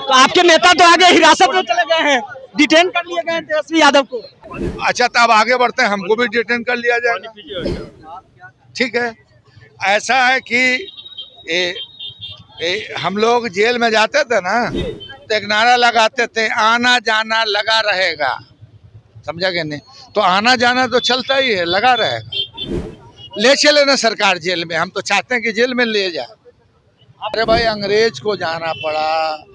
तो आपके नेता तो आगे हिरासत में चले गए हैं, डिटेन कर लिए गए हैं तेजस्वी यादव को। अच्छा, तो अब आगे बढ़ते हैं, हमको भी डिटेन कर लिया जाएगा। ठीक है। ऐसा है कि हम लोग जेल में जाते थे ना, तो एक नारा लगाते थे, आना जाना लगा रहेगा। समझा कि नहीं? तो आना जाना तो चलता ही है, लगा रहेगा। ले चले ना सरकार जेल में, हम तो चाहते हैं कि जेल में ले जाए। अरे भाई, अंग्रेज को जाना पड़ा,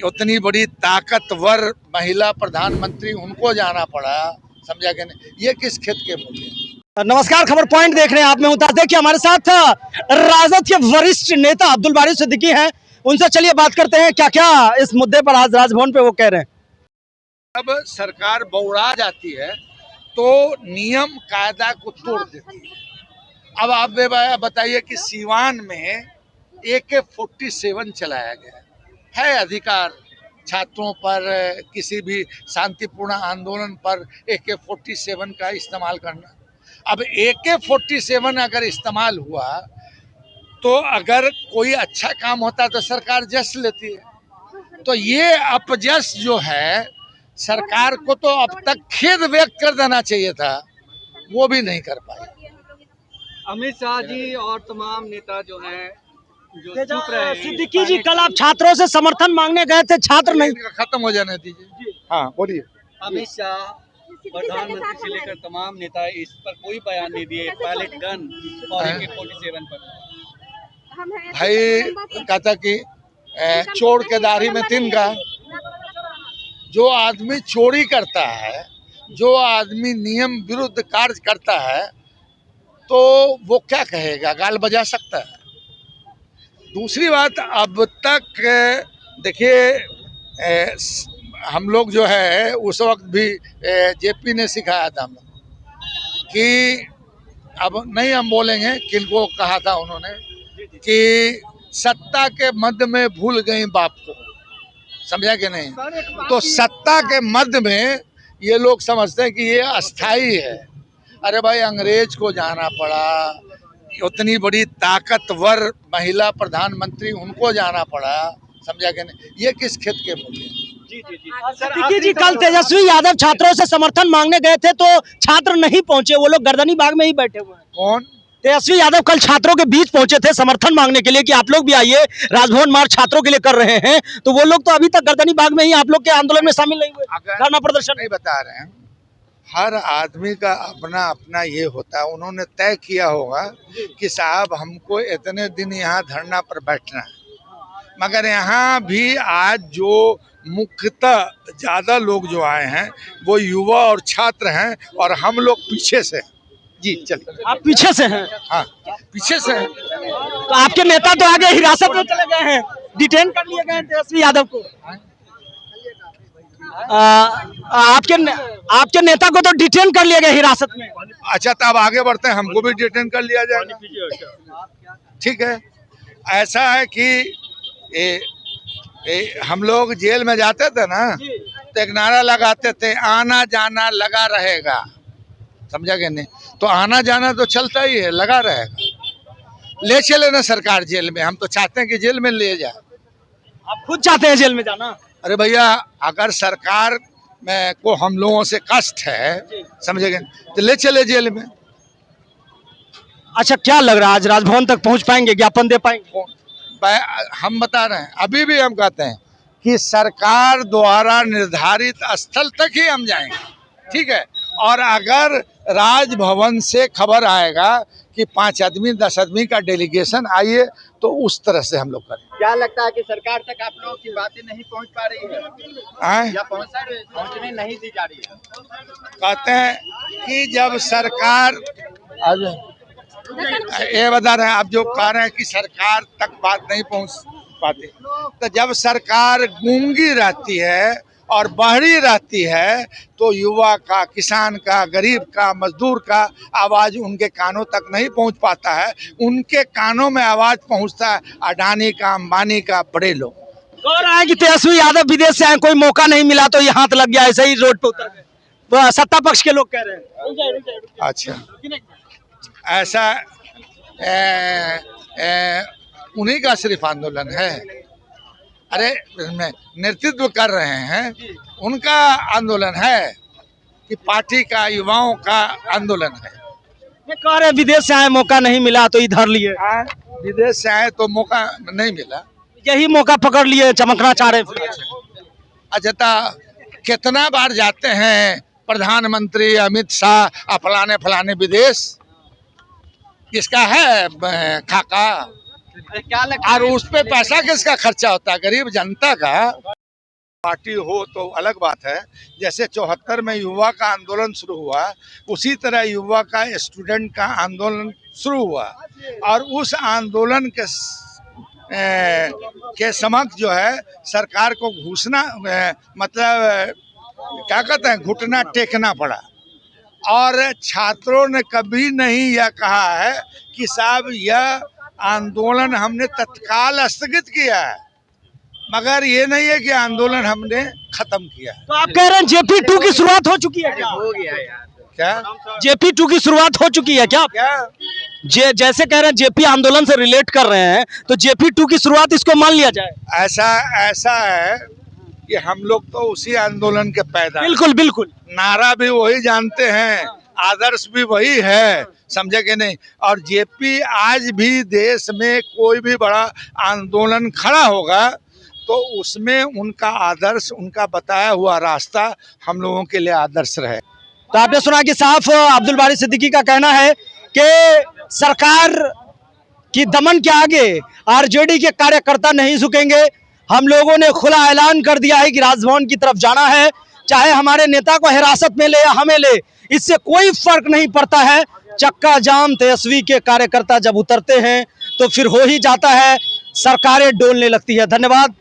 उतनी बड़ी ताकतवर महिला प्रधानमंत्री, उनको जाना पड़ा। समझा कि नहीं? ये किस खेत के मूल्य। नमस्कार, खबर पॉइंट देख रहे हैं आप। मैं हूं ताज। देखिए हमारे साथ राजद के वरिष्ठ नेता अब्दुल बारी सिद्दीकी हैं, उनसे चलिए बात करते हैं क्या क्या इस मुद्दे पर आज राजभवन पे वो कह रहे हैं। जब सरकार बौड़ा जाती है तो नियम कायदा को तोड़ देती है। अब आप बताइए कि सीवान में AK-47 चलाया गया है अधिकार छात्रों पर, किसी भी शांतिपूर्ण आंदोलन पर AK-47 का इस्तेमाल करना। अब AK-47 अगर इस्तेमाल हुआ तो अगर कोई अच्छा काम होता तो सरकार जश लेती है। तो ये अपजश जो है, सरकार को तो अब तक खेद व्यक्त कर देना चाहिए था, वो भी नहीं कर पाए। अमित शाह जी और तमाम नेता जो हैं जो चुप रहे हैं। सिद्दीकी जी, कल आप छात्रों से समर्थन मांगने गए थे, छात्र नहीं। खत्म हो जाने दीजिए। हाँ, बोलिए। अमित शाह प्रधानमंत्री से लेकर तमाम नेता इस पर कोई बयान नहीं दिए, पायलट गन और AK-47 पर। भाई कहता कि चोर के दाढ़ी में तिनका। जो आदमी चोरी करता है, जो आदमी नियम विरुद्ध कार्य करता है, तो वो क्या कहेगा? गाल बजा सकता है। दूसरी बात, अब तक देखिए, हम लोग जो है उस वक्त भी JP ने सिखाया था हम लोग कि अब नहीं हम बोलेंगे किनको कहा था उन्होंने कि सत्ता के मध्य में भूल गई बाप को। समझा कि नहीं? तो सत्ता के मध्य में ये लोग समझते हैं कि ये अस्थाई है। अरे भाई, अंग्रेज को जाना पड़ा, उतनी बड़ी ताकतवर महिला प्रधानमंत्री, उनको जाना पड़ा। समझा कि नहीं? ये किस खेत के मूल्य। सिद्दीकी जी, कल तेजस्वी यादव छात्रों से समर्थन मांगने गए थे तो छात्र नहीं पहुंचे, वो लोग गर्दनी बाग में ही बैठे हुए हैं। कौन? तेजस्वी यादव कल छात्रों के बीच पहुंचे थे समर्थन मांगने के लिए कि आप लोग भी आइए, राजभवन मार्च छात्रों के लिए कर रहे हैं, तो वो लोग तो अभी तक गर्दनी बाग में ही आप लोग के आंदोलन में शामिल नहीं हुए, धरना प्रदर्शन नहीं बता रहे हैं। हर आदमी का अपना अपना ये होता है। उन्होंने तय किया होगा कि साहब हमको इतने दिन यहाँ धरना पर बैठना है। मगर यहाँ भी आज जो मुख्यतः ज्यादा लोग जो आए हैं वो युवा और छात्र हैं, और हम लोग पीछे से हैं। जी चलिए। आप पीछे से हैं? हाँ, पीछे से हैं। तो आपके नेता तो आगे हिरासत में चले गए हैं, डिटेन कर लिए गए हैं तेजस्वी यादव को। आपके नेता को तो डिटेन कर लिए गए हिरासत में। अच्छा, तो अब आगे बढ़ते हैं, हमको भी डिटेन कर लिया जाएगा। ठीक है। ऐसा है कि हम लोग जेल में जाते थे ना, तो एक नारा लगाते थे, आना जाना लगा रहेगा। समझा कि नहीं? तो आना जाना तो चलता ही है, लगा रहेगा। ले चले ना सरकार जेल में, हम तो चाहते हैं कि जेल में ले जाए। आप खुद चाहते हैं जेल में जाना? अरे भैया, अगर सरकार में को हम लोगों से कष्ट है, समझेंगे, तो ले चले जेल में। अच्छा, क्या लग रहा है आज राजभवन तक पहुंच पाएंगे, ज्ञापन दे पाएंगे? हम बता रहे हैं, अभी भी हम कहते हैं कि सरकार द्वारा निर्धारित स्थल तक ही हम जाएंगे। ठीक है। और अगर राजभवन से खबर आएगा कि 5 आदमी 10 आदमी का डेलीगेशन आइए, तो उस तरह से हम लोग करें। क्या लगता है कि सरकार तक आप लोगों की बातें नहीं पहुंच पा रही है या पहुंचने नहीं दी जा रही है? कहते हैं कि जब सरकार, ये बता रहे हैं आप, जो कह रहे हैं कि सरकार तक बात नहीं पहुंच पाती, तो जब सरकार गूंगी रहती है और बहरी रहती है, तो युवा का, किसान का, गरीब का, मजदूर का आवाज उनके कानों तक नहीं पहुंच पाता है। उनके कानों में आवाज पहुंचता है अडानी का, अंबानी का, बड़े लोग। कह रहा है कि तेजस्वी यादव विदेश से आए, कोई मौका नहीं मिला तो ये हाथ लग गया, ऐसे ही रोड पे उतर गए, सत्ता पक्ष के लोग कह रहे हैं। अच्छा, ऐसा उन्हीं का सिर्फ आंदोलन है। अरे नेतृत्व कर रहे हैं, उनका आंदोलन है कि पार्टी का, युवाओं का आंदोलन है। ये कह रहे हैं विदेश से आए, मौका नहीं मिला तो इधर लिए, विदेश से आए तो मौका नहीं मिला, यही मौका पकड़ लिए, चमकना चाह रहे हैं। अच्छा, कितना बार जाते हैं प्रधानमंत्री अमित शाह फलाने फलाने विदेश, किसका है खाका, क्या लगता और उस पे पैसा किसका खर्चा होता है? गरीब जनता का। पार्टी हो तो अलग बात है, जैसे 74 में युवा का आंदोलन शुरू हुआ, उसी तरह युवा का, स्टूडेंट का आंदोलन शुरू हुआ, और उस आंदोलन के समक्ष जो है सरकार को घुसना, मतलब क्या कहते हैं, घुटना टेकना पड़ा। और छात्रों ने कभी नहीं यह कहा है कि साहब यह आंदोलन हमने तत्काल स्थगित किया है, मगर ये नहीं है कि आंदोलन हमने खत्म किया है। तो आप कह रहे हैं JP 2 की शुरुआत हो चुकी है क्या? हो गया यार, क्या JP 2 की शुरुआत हो चुकी है क्या? क्या जैसे कह रहे हैं JP आंदोलन से रिलेट कर रहे हैं, तो JP 2 की शुरुआत इसको मान लिया जाए? ऐसा है कि हम लोग तो उसी आंदोलन के पैदा, बिल्कुल बिल्कुल, नारा भी वही जानते हैं, आदर्श भी वही है, समझे कि नहीं। और JP आज भी देश में कोई भी बड़ा आंदोलन खड़ा होगा तो उसमें उनका आदर्श, उनका बताया हुआ रास्ता हम लोगों के लिए आदर्श रहे। तो आपने सुना कि साफ अब्दुल बारी सिद्दीकी का कहना है कि सरकार की दमन के आगे RJD के कार्यकर्ता नहीं झुकेंगे। हम लोगों ने खुला ऐलान कर दिया है कि राजभवन की तरफ जाना है, चाहे हमारे नेता को हिरासत में ले या हमें ले, इससे कोई फर्क नहीं पड़ता है। चक्का जाम तेजस्वी के कार्यकर्ता जब उतरते हैं तो फिर हो ही जाता है, सरकारें डोलने लगती है। धन्यवाद।